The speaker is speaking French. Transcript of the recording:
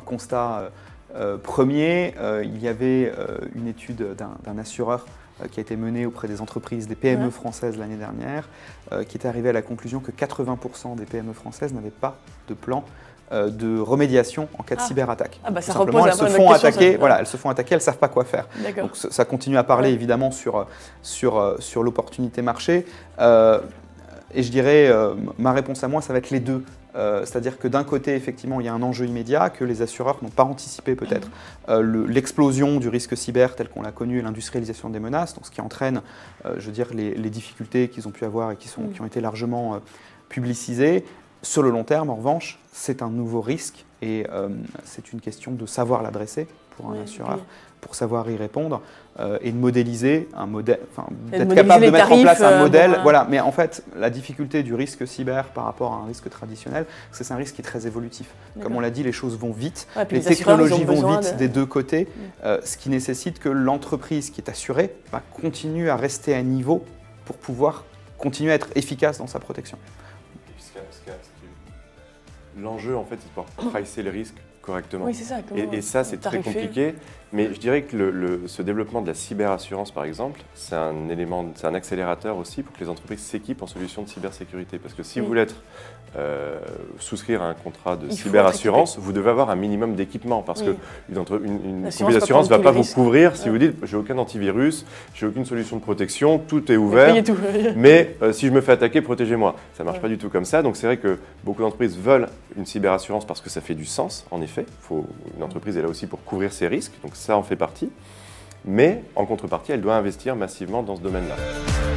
constat premier. Il y avait une étude d'un assureur qui a été menée auprès des entreprises, des PME françaises l'année dernière, qui était arrivée à la conclusion que 80% des PME françaises n'avaient pas de plan de remédiation en cas de cyberattaque. Ah bah ça simplement, repose elles se font attaquer, voilà, elles se font attaquer, elles ne savent pas quoi faire. Donc ça continue à parler évidemment sur l'opportunité marché. Et je dirais, ma réponse à moi, ça va être les deux. C'est-à-dire que d'un côté, effectivement, il y a un enjeu immédiat que les assureurs n'ont pas anticipé peut-être. L'explosion du risque cyber tel qu'on l'a connu et l'industrialisation des menaces, donc ce qui entraîne, je veux dire, les difficultés qu'ils ont pu avoir et qui ont été largement publicisées. Sur le long terme, en revanche, c'est un nouveau risque et c'est une question de savoir l'adresser pour un assureur, pour savoir y répondre et de modéliser un modèle, d'être capable de mettre en place un modèle. Voilà. Mais en fait, la difficulté du risque cyber par rapport à un risque traditionnel, c'est un risque qui est très évolutif. Comme on l'a dit, les choses vont vite, les technologies vont vite des deux côtés, ce qui nécessite que l'entreprise qui est assurée continue à rester à niveau pour pouvoir continuer à être efficace dans sa protection. L'enjeu, en fait, c'est de pouvoir pricer les risques correctement. Oui, c'est ça. Et ça, c'est très compliqué. Mais je dirais que ce développement de la cyberassurance, par exemple, c'est un accélérateur aussi pour que les entreprises s'équipent en solutions de cybersécurité. Parce que si vous voulez souscrire à un contrat de cyberassurance, vous devez avoir un minimum d'équipement. Parce qu'une compagnie d'assurance ne va pas vous couvrir si vous dites « j'ai aucun antivirus, j'ai aucune solution de protection, tout est ouvert, mais si je me fais attaquer, protégez-moi ». Ça ne marche pas du tout comme ça. Donc c'est vrai que beaucoup d'entreprises veulent une cyberassurance parce que ça fait du sens, en effet. Une entreprise est là aussi pour couvrir ses risques. Donc ça en fait partie, mais en contrepartie, elle doit investir massivement dans ce domaine-là.